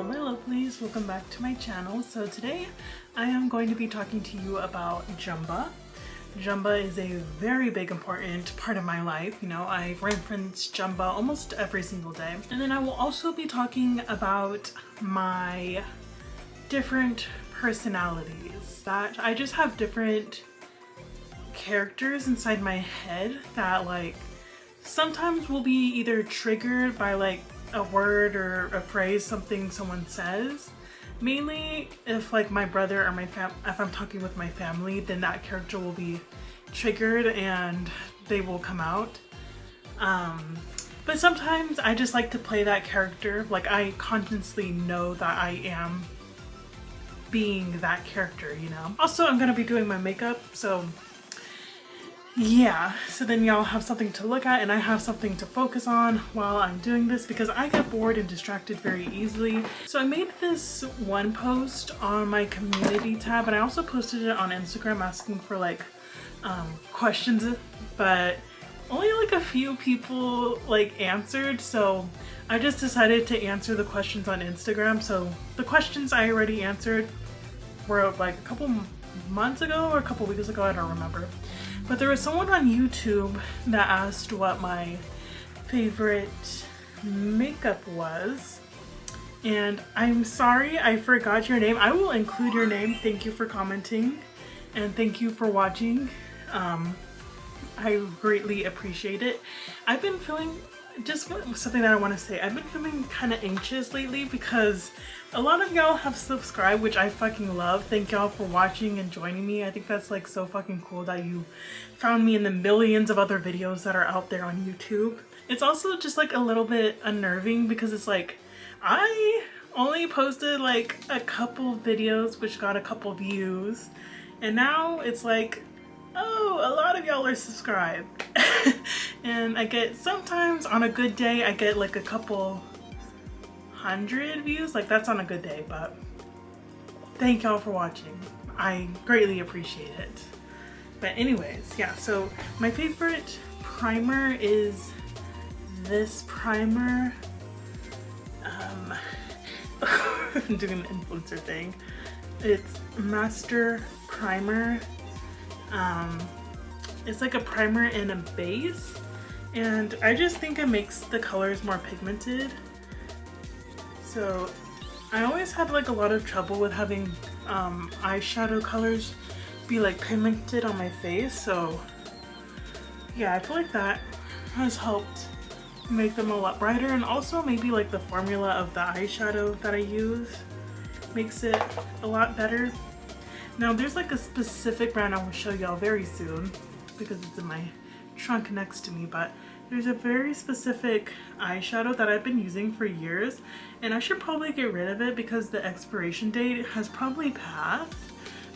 Hello my lovelies, welcome back to my channel. So today I am going to be talking to you about Jumba. Jumba is a very big important part of my life. You know, I reference Jumba almost every single day. And then I will also be talking about my different personalities. That I just have different characters inside my head that like sometimes will be either triggered by like a word or a phrase, something someone says. Mainly if like my brother or if I'm talking with my family, then that character will be triggered and they will come out. But sometimes I just like to play that character. Like I consciously know that I am being that character, you know. Also, I'm gonna be doing my makeup, so yeah, so then y'all have something to look at and I have something to focus on while I'm doing this because I get bored and distracted very easily. So I made this one post on my community tab and I also posted it on Instagram asking for like questions, but only like a few people like answered, so I just decided to answer the questions on Instagram. So the questions I already answered were like a couple months ago or a couple weeks ago, I don't remember. But there was someone on YouTube that asked what my favorite makeup was. And I'm sorry, I forgot your name. I will include your name. Thank you for commenting and thank you for watching. I greatly appreciate it. I've been feeling, just something that I want to say, I've been feeling kind of anxious lately because a lot of y'all have subscribed, which I fucking love. Thank y'all for watching and joining me. I think that's like so fucking cool that you found me in the millions of other videos that are out there on YouTube. It's also just like a little bit unnerving because it's like I only posted like a couple videos which got a couple views, and now it's like, oh, a lot of y'all are subscribed. And I get, sometimes on a good day I get like a couple hundred views, like that's on a good day, but thank y'all for watching. I greatly appreciate it. But anyways, yeah, so my favorite primer is this primer. I'm doing an influencer thing. It's Master Primer. It's like a primer and a base, and I just think it makes the colors more pigmented. So I always had like a lot of trouble with having eyeshadow colors be like pigmented on my face, so yeah, I feel like that has helped make them a lot brighter, and also maybe like the formula of the eyeshadow that I use makes it a lot better. Now there's like a specific brand I will show y'all very soon because it's in my trunk next to me, but there's a very specific eyeshadow that I've been using for years and I should probably get rid of it because the expiration date has probably passed,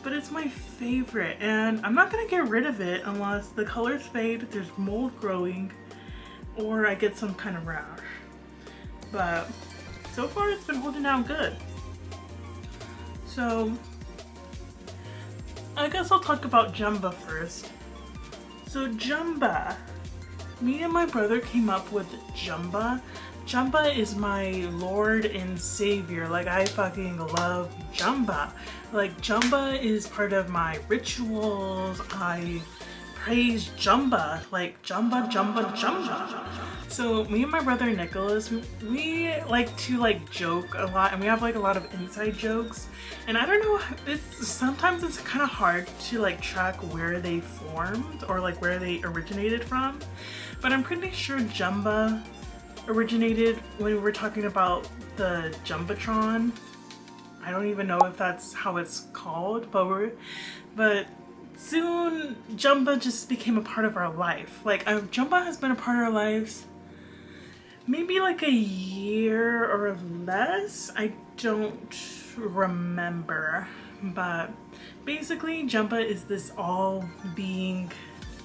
but it's my favorite and I'm not gonna get rid of it unless the colors fade, there's mold growing, or I get some kind of rash. But so far it's been holding out good. So I guess I'll talk about Jumba first. So Jumba, me and my brother came up with Jumba. Jumba is my lord and savior. Like I fucking love Jumba. Like Jumba is part of my rituals. I praise Jumba. Like Jumba, Jumba, Jumba. So me and my brother Nicholas, we like to like joke a lot and we have like a lot of inside jokes. And I don't know, sometimes it's kind of hard to like track where they formed or like where they originated from. But I'm pretty sure Jumba originated when we were talking about the Jumbotron. I don't even know if that's how it's called, but soon Jumba just became a part of our life. Like Jumba has been a part of our lives maybe like a year or less. I don't remember, but basically Jumba is this all-being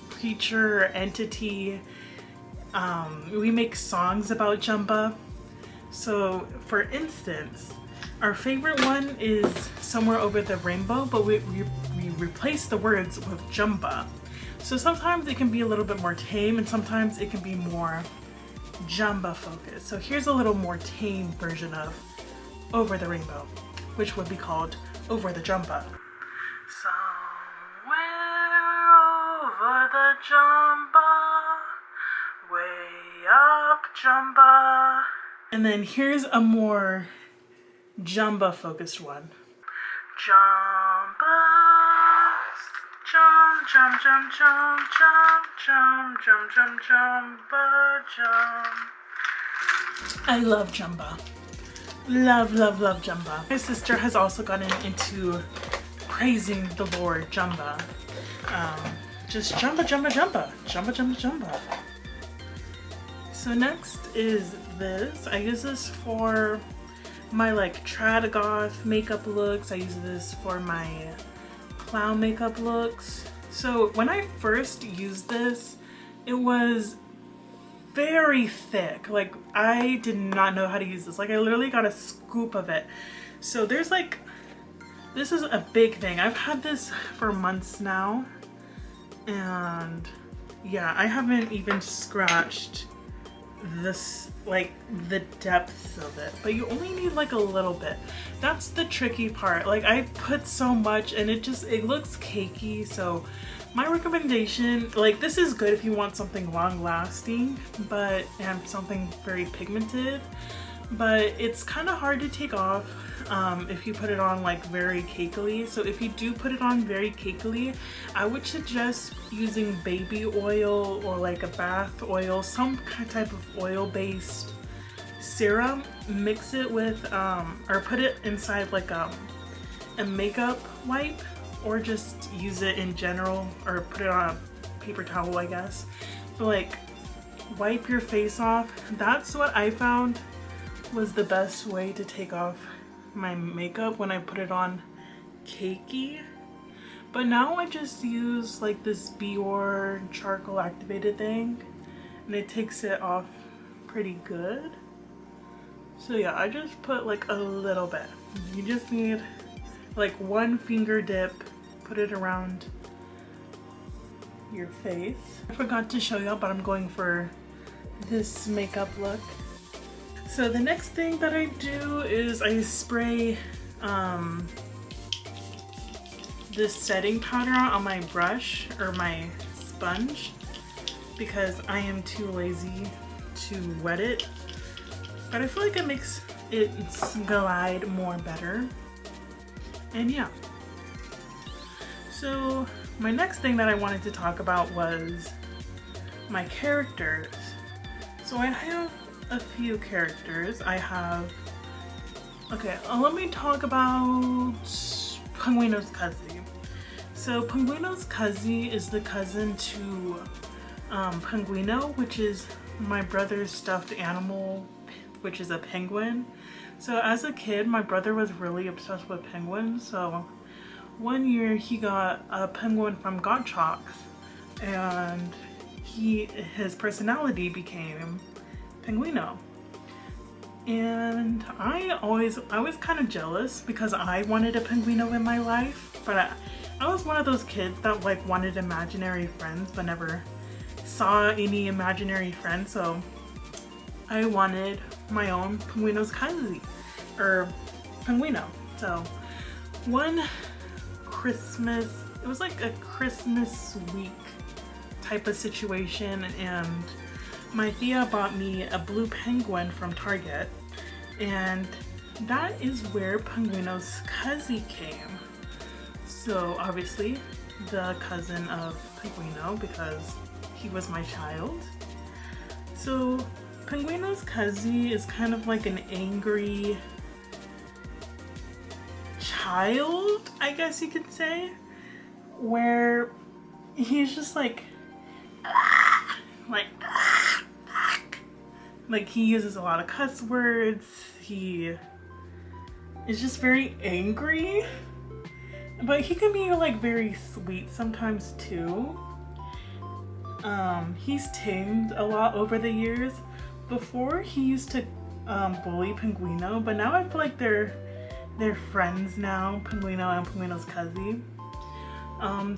creature, entity. We make songs about Jumba. So for instance, our favorite one is Somewhere Over the Rainbow, but we replace the words with Jumba. So sometimes it can be a little bit more tame and sometimes it can be more Jumba focused. So here's a little more tame version of over the rainbow, which would be called Over the Jumba. Somewhere over the Jumba, way up Jumba. And then here's a more Jumba focused one. Jumba, jump, jump, jump, jump, jump, jump, jump, jump, Jumba, jump. I love Jumba. Love, love, love Jumba. My sister has also gotten into praising the Lord Jumba. Just Jumba, Jumba, Jumba. Jumba, Jumba, Jumba. So next is this. I use this for my like trad goth makeup looks. I use this for my clown makeup looks. So when I first used this, it was very thick. Like I did not know how to use this. Like I literally got a scoop of it. So there's like, this is a big thing. I've had this for months now, and yeah, I haven't even scratched this, like the depths of it, but you only need like a little bit. That's the tricky part. Like I put so much and it looks cakey. So my recommendation, like this is good if you want something long lasting, but and something very pigmented, but it's kind of hard to take off if you put it on like very cakily. So if you do put it on very cakily, I would suggest using baby oil or like a bath oil, some type of oil based serum. Mix it with or put it inside like a makeup wipe, or just use it in general, or put it on a paper towel, I guess. But like wipe your face off. That's what I found was the best way to take off my makeup when I put it on cakey. But now I just use like this Biore charcoal activated thing, and it takes it off pretty good. So yeah, I just put like a little bit. You just need like one finger dip, put it around your face. I forgot to show y'all, but I'm going for this makeup look. So the next thing that I do is I spray this setting powder on my brush or my sponge because I am too lazy to wet it. But I feel like it makes it glide more better. And yeah. So my next thing that I wanted to talk about was my characters. So I have a few characters. I have, okay, let me talk about Penguino's Kazi. So Penguino's Kazi is the cousin to Penguino, which is my brother's stuffed animal, which is a penguin. So as a kid, my brother was really obsessed with penguins. So one year he got a penguin from Gottschalk's, and his personality became Penguino. And I was kind of jealous because I wanted a Penguino in my life, but I was one of those kids that like wanted imaginary friends but never saw any imaginary friends. So I wanted my own Penguino's Kazi, or Penguino. So one Christmas, it was like a Christmas week type of situation, and my tia bought me a blue penguin from Target, and that is where Penguino's Kazi came. So obviously the cousin of Penguino, because he was my child. So Penguino's Kazi is kind of like an angry child, I guess you could say, where he's just like he uses a lot of cuss words. He is just very angry, but he can be like very sweet sometimes too. He's tamed a lot over the years. Before he used to bully Penguino, but now I feel like they're friends now, Penguino and Penguino's Kazi.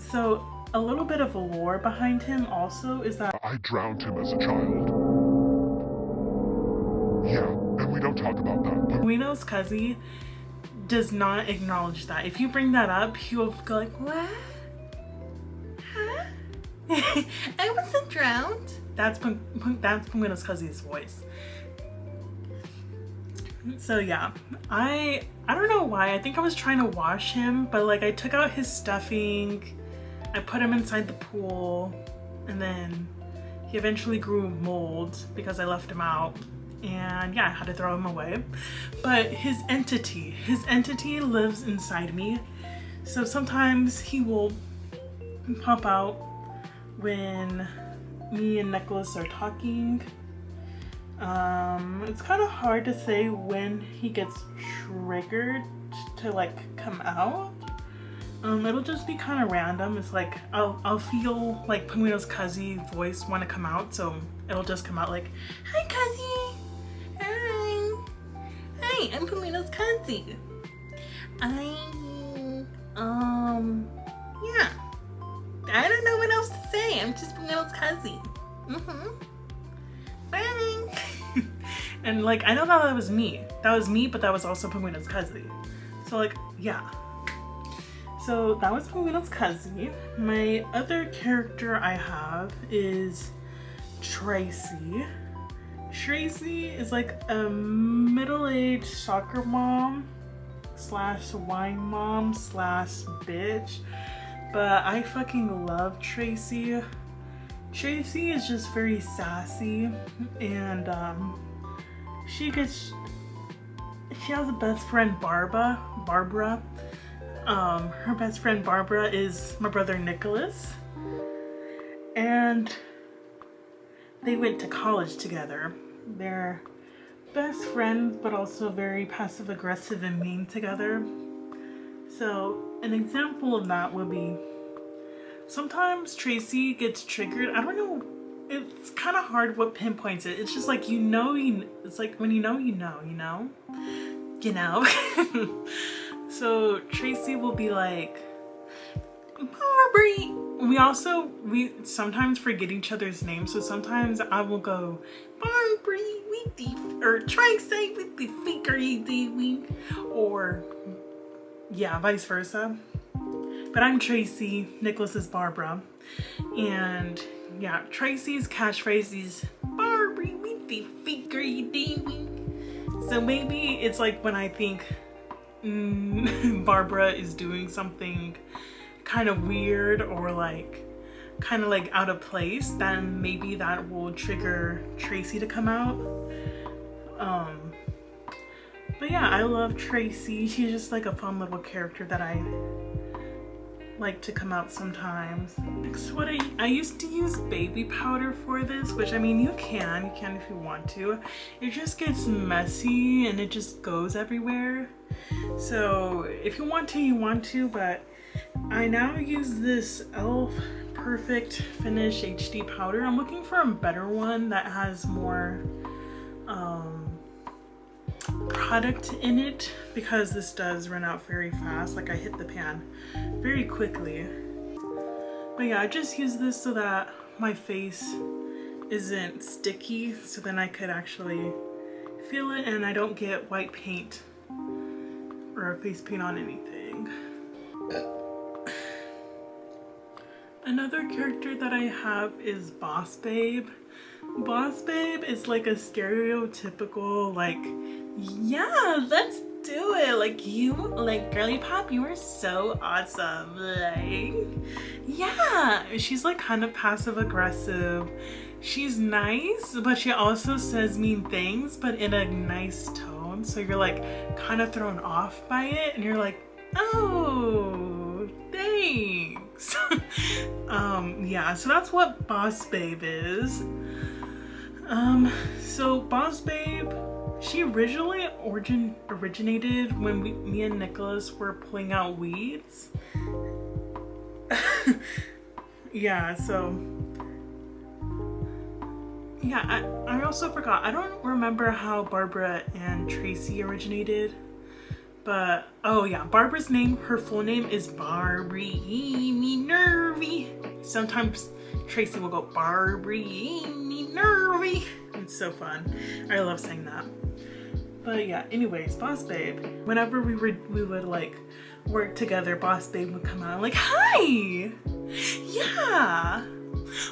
So a little bit of lore behind him also is that I drowned him as a child. Yeah, and we don't talk about that. Pumino's cousin does not acknowledge that. If you bring that up, he will go like, what? Huh? I wasn't drowned. That's Pumino's cousin's voice. So yeah, I don't know why. I think I was trying to wash him, but like I took out his stuffing, I put him inside the pool, and then he eventually grew mold because I left him out. And yeah, I had to throw him away. But his entity lives inside me. So sometimes he will pop out when me and Nicholas are talking. It's kind of hard to say when he gets triggered to like come out. It'll just be kind of random. It's like I'll feel like Pumino's cousin voice want to come out, so it'll just come out like, "Hi, cousin. Hi, I'm Pumino's cousin. Yeah. I don't know what else to say. I'm just Pumino's cousin. Bye." And like, I know that was me. That was me, but that was also Pumino's cousin. So like, yeah. So that was Pumino's cousin. My other character I have is Tracy. Tracy is like a middle-aged soccer mom slash wine mom slash bitch. But I fucking love Tracy. Tracy is just very sassy, and she has a best friend, Barbara. Her best friend Barbara is my brother Nicholas, and they went to college together. They're best friends, but also very passive aggressive and mean together. So an example of that would be, sometimes Tracy gets triggered. I don't know, it's kind of hard what pinpoints it. It's just like, it's like when you know. So Tracy will be like, Barbie. We sometimes forget each other's names. So sometimes I will go, Barbie, or Tracy, what the fuck are you doing? Or yeah, vice versa. But I'm Tracy, Nicholas is Barbara. And yeah, Tracy's catchphrase is, Barbie, what the fuck are you doing? So maybe it's like when I think Barbara is doing something kind of weird or like kind of like out of place, then maybe that will trigger Tracy to come out. But yeah, I love Tracy. She's just like a fun little character that I like to come out sometimes. Next, what I used to use baby powder for this, which I mean you can if you want to. It just gets messy and it just goes everywhere. So if you want to, you want to, but I now use this e.l.f. Perfect Finish HD powder. I'm looking for a better one that has more product in it, because this does run out very fast. Like I hit the pan very quickly. But yeah, I just use this so that my face isn't sticky, so then I could actually feel it and I don't get white paint or face paint on anything. Another character that I have is Boss Babe. Boss Babe is like a stereotypical, like, yeah, let's do it. Like, you, like, girly pop, you are so awesome. Like, yeah. She's like kind of passive aggressive. She's nice, but she also says mean things, but in a nice tone. So you're like kind of thrown off by it, and you're like, oh, thanks. Yeah, so that's what Boss Babe is. So Boss Babe, she originally originated when me and Nicholas were pulling out weeds. Yeah, so yeah, I also forgot. I don't remember how Barbara and Tracy originated, but oh yeah, Barbara's name, her full name is Barbie Nervy. Sometimes Tracy will go Barbie Nervy. It's so fun. I love saying that. But yeah, anyways, Boss Babe. Whenever we would like work together, Boss Babe would come out and like, hi! Yeah!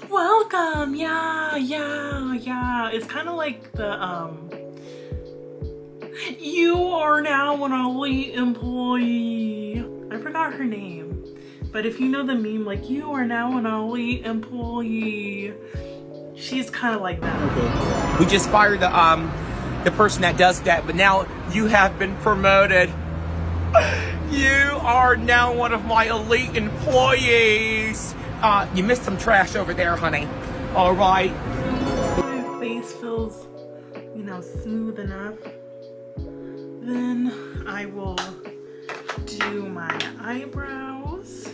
Welcome! Yeah, yeah, yeah. It's kind of like the, you are now an elite employee. I forgot her name. But if you know the meme, like, you are now an elite employee. She's kind of like that. Okay. We just fired the person that does that, but now you have been promoted. You are now one of my elite employees. You missed some trash over there, honey. All right. My face feels, you know, smooth enough. Then I will do my eyebrows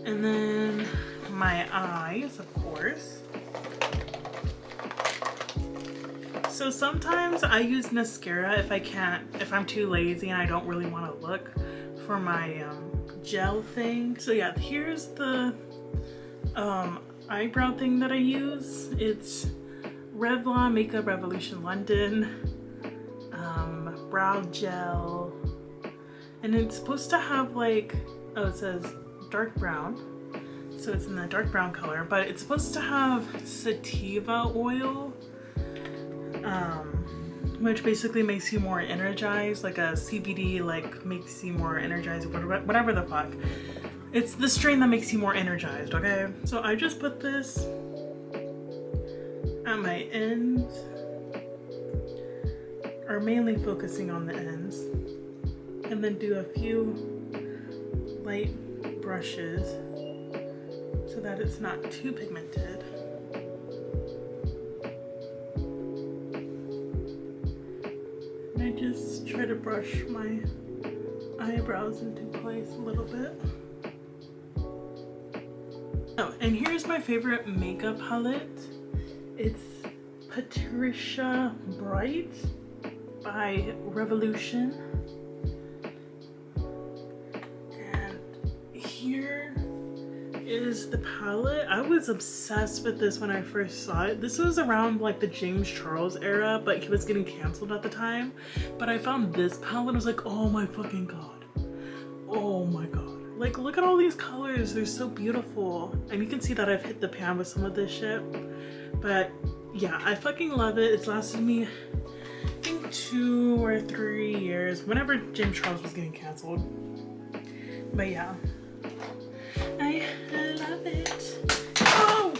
and then my eyes, of course. So sometimes I use mascara if I'm too lazy and I don't really want to look for my gel thing. So yeah, here's the eyebrow thing that I use. It's Revlon Makeup Revolution London brow gel, and it's supposed to have like, oh, it says dark brown, so it's in the dark brown color, but it's supposed to have sativa oil, which basically makes you more energized, like a CBD, like makes you more energized, whatever the fuck. It's the strain that makes you more energized, okay? So I just put this at my ends, or mainly focusing on the ends, and then do a few light brushes so that it's not too pigmented. And I just try to brush my eyebrows into place a little bit. Oh, and here's my favorite makeup palette. It's Patricia Bright by Revolution. And here is the palette. I was obsessed with this when I first saw it. This was around like the James Charles era, but he was getting canceled at the time. But I found this palette, I was like, oh my fucking god. Oh my god. Like, look at all these colors, they're so beautiful. And you can see that I've hit the pan with some of this shit. But yeah, I fucking love it. It's lasted me, I think, 2 or 3 years, whenever James Charles was getting canceled. But yeah, I love it. Oh!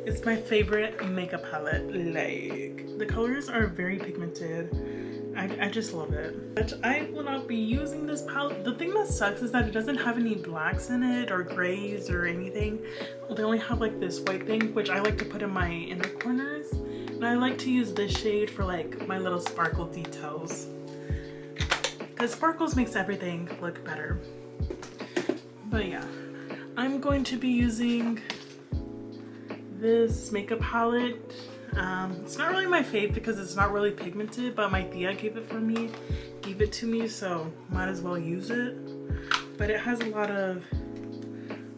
It's my favorite makeup palette. Like, the colors are very pigmented. I just love it. But I will not be using this palette. The thing that sucks is that it doesn't have any blacks in it or grays or anything. They only have like this white thing, which I like to put in my inner corners. And I like to use this shade for like my little sparkle details, because sparkles makes everything look better. But yeah, I'm going to be using this makeup palette. It's not really my fave because it's not really pigmented, but my tia gave it to me, so might as well use it. But it has a lot of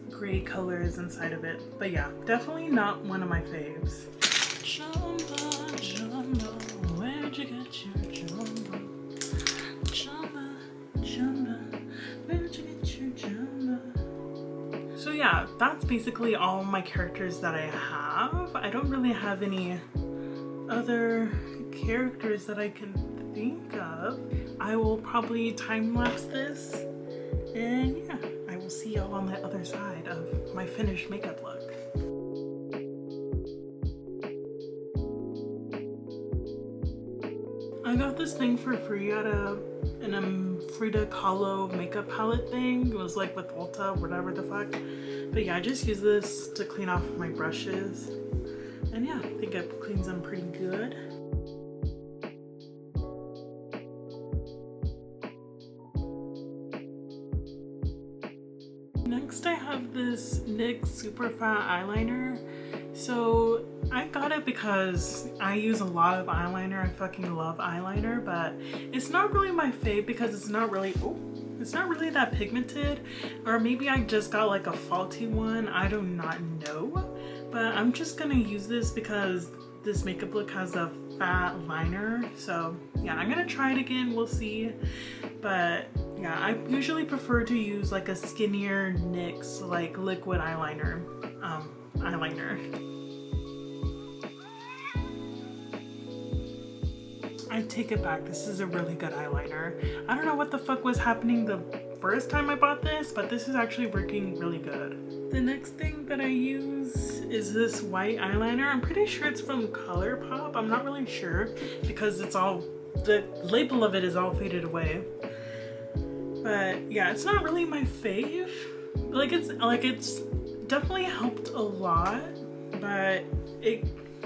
gray colors inside of it. But yeah, definitely not one of my faves. Jumba, Jumba, where'd you get your Jumba? Jumba, Jumba, where'd you get your Jumba? So yeah, that's basically all my characters that I have. I don't really have any other characters that I can think of. I will probably time-lapse this, and yeah, I will see y'all on the other side of my finished makeup look. I got this thing for free at an Frida Kahlo makeup palette thing. It was like with Ulta, whatever the fuck. But yeah, I just use this to clean off my brushes. And yeah, I think it cleans them pretty good. Next I have this NYX Super Fat eyeliner. So I got it because I use a lot of eyeliner. I fucking love eyeliner, but it's not really my fave because it's not really that pigmented, or maybe I just got like a faulty one. I do not know, but I'm just gonna use this because this makeup look has a fat liner. So yeah, I'm gonna try it again, we'll see. But yeah, I usually prefer to use like a skinnier NYX like liquid eyeliner. I take it back, this is a really good eyeliner. I don't know what the fuck was happening the first time I bought this, but this is actually working really good. The next thing that I use is this white eyeliner. I'm pretty sure it's from ColourPop. I'm not really sure because it's all, the label of it is all faded away. But yeah, it's not really my fave. It's definitely helped a lot, but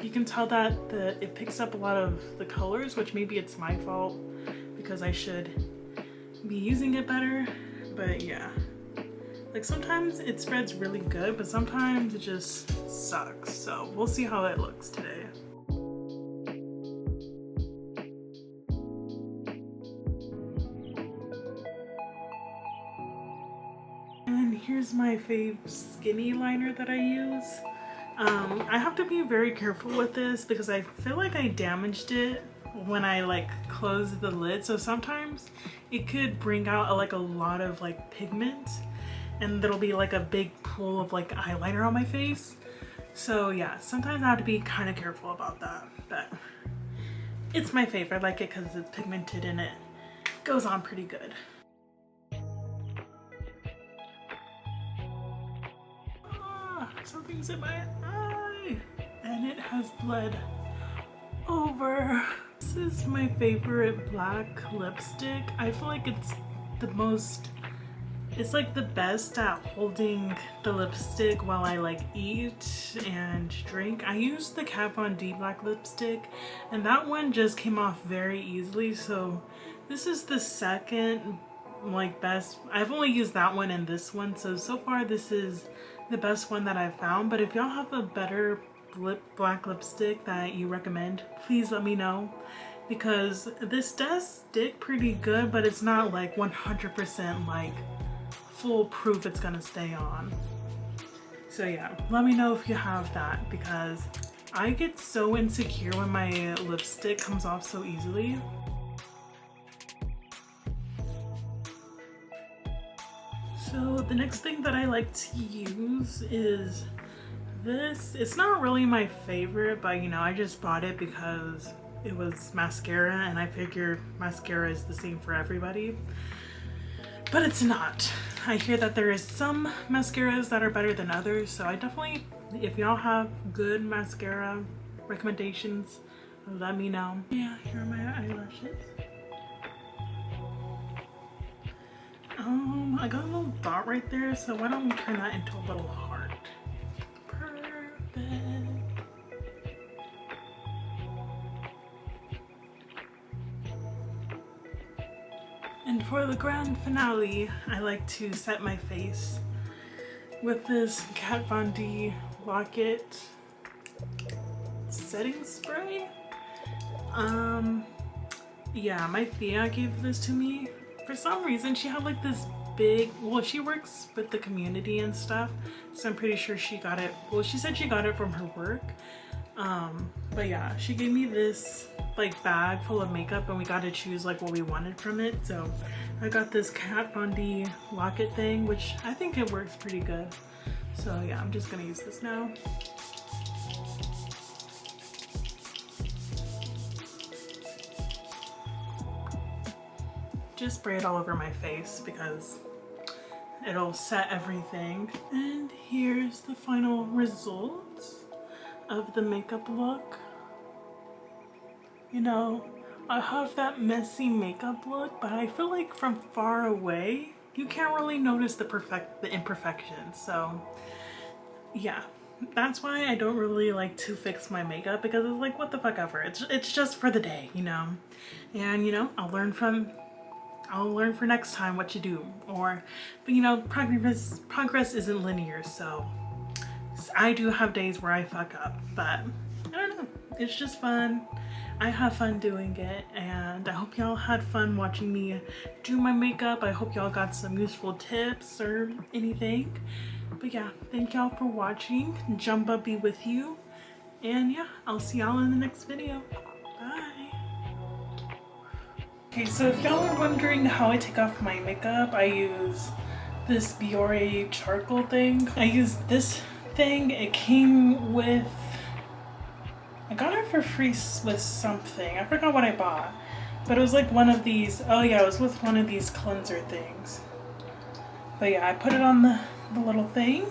you can tell that it picks up a lot of the colors, which maybe it's my fault because I should be using it better. But yeah, like sometimes it spreads really good, but sometimes it just sucks. So we'll see how it looks today. And here's my fave skinny liner that I use. I have to be very careful with this because I feel like I damaged it when I like closed the lid. So sometimes it could bring out like a lot of like pigment and there'll be like a big pool of like eyeliner on my face. So yeah, sometimes I have to be kind of careful about that. But it's my favorite. I like it because it's pigmented and it goes on pretty good. Something's in my eye and it has bled over. This is my favorite black lipstick. I feel like it's like the best at holding the lipstick while I like eat and drink. I used the Kat Von D black lipstick and that one just came off very easily. So this is the second like best. I've only used that one and this one. So far this is the best one that I've found. But if y'all have a better black lipstick that you recommend, please let me know, because this does stick pretty good, but it's not like 100% like foolproof it's gonna stay on. So yeah, let me know if you have that, because I get so insecure when my lipstick comes off so easily. So the next thing that I like to use is this. It's not really my favorite, but you know, I just bought it because it was mascara and I figure mascara is the same for everybody. But it's not. I hear that there is some mascaras that are better than others, so I definitely, if y'all have good mascara recommendations, let me know. Yeah, here are my eyelashes. I got a little dot right there, so why don't we turn that into a little heart? Perfect. And for the grand finale, I like to set my face with this Kat Von D Lock-It setting spray. Yeah, my Thea gave this to me. For some reason, she had like this big, well, she works with the community and stuff, so I'm pretty sure she got it, well, she said she got it from her work. But yeah, she gave me this like bag full of makeup and we got to choose like what we wanted from it. So I got this Kat Von D Lock-It thing, which I think it works pretty good. So yeah, I'm just gonna use this now. Just spray it all over my face because it'll set everything. And here's the final result of the makeup look. You know, I have that messy makeup look, but I feel like from far away you can't really notice the imperfections. So yeah, that's why I don't really like to fix my makeup, because it's like, what the fuck ever. It's just for the day, you know. And you know, I'll learn for next time what to do. But you know, progress isn't linear, so I do have days where I fuck up, but I don't know, it's just fun. I have fun doing it, and I hope y'all had fun watching me do my makeup. I hope y'all got some useful tips or anything. But yeah, thank y'all for watching. Jumba be with you, and yeah, I'll see y'all in the next video. Bye. Okay, so if y'all are wondering how I take off my makeup, I use this N.a.r.t.alia charcoal thing. I use this thing. It came with, I got it for free with something. I forgot what I bought. But it was like one of these, oh yeah, it was with one of these cleanser things. But yeah, I put it on the little thing.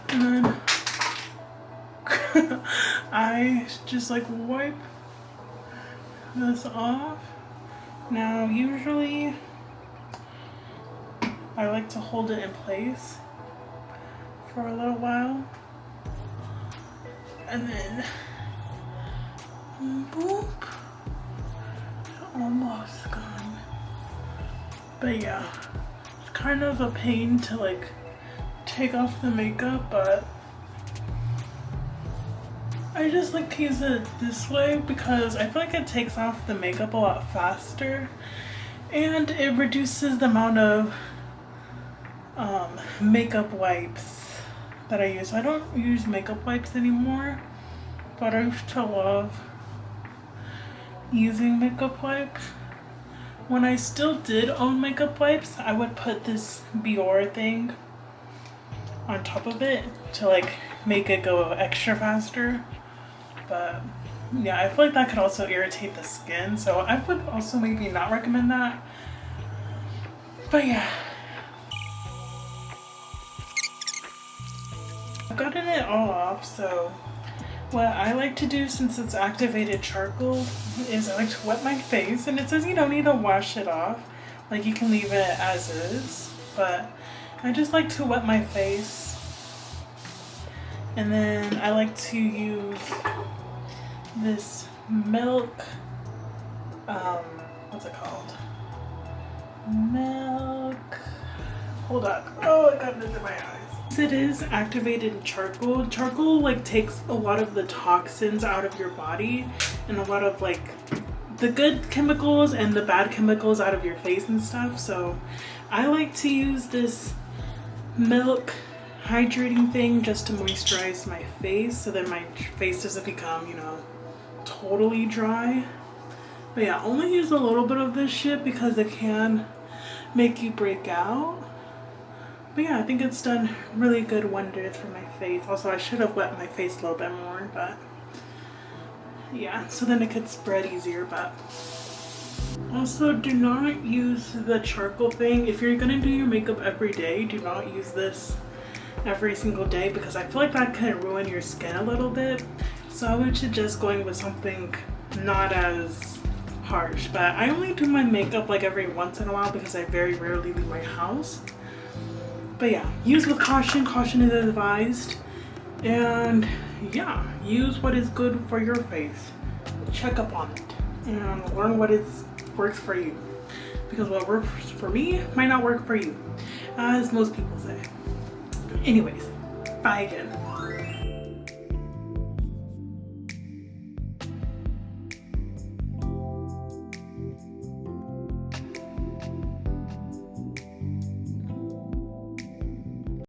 And then I just like wipe this off. Now usually I like to hold it in place for a little while. And then boop. Almost gone. But yeah, it's kind of a pain to like take off the makeup, but I just like to use it this way because I feel like it takes off the makeup a lot faster and it reduces the amount of makeup wipes that I use. I don't use makeup wipes anymore, but I used to love using makeup wipes. When I still did own makeup wipes, I would put this N.a.r.t.alia thing on top of it to like make it go extra faster. But yeah, I feel like that could also irritate the skin, so I would also maybe not recommend that. But yeah, I've gotten it all off. So what I like to do, since it's activated charcoal, is I like to wet my face, and it says you don't need to wash it off, like you can leave it as is, but I just like to wet my face. And then I like to use this milk, what's it called? Milk, hold up, oh, I got it into my eyes. It is activated charcoal. Charcoal like takes a lot of the toxins out of your body and a lot of like the good chemicals and the bad chemicals out of your face and stuff. So I like to use this milk hydrating thing just to moisturize my face so that my face doesn't become, you know, totally dry. But yeah, only use a little bit of this shit because it can make you break out. But yeah, I think it's done really good wonders for my face. Also, I should have wet my face a little bit more, but yeah, so then it could spread easier. But also, do not use the charcoal thing. If you're gonna do your makeup every day, do not use this every single day because I feel like that could ruin your skin a little bit. So I would suggest going with something not as harsh. But I only do my makeup like every once in a while because I very rarely leave my house. But yeah, use with caution. Caution is advised. And yeah, use what is good for your face. Check up on it and learn what works for you. Because what works for me might not work for you, as most people say. Anyways, bye again.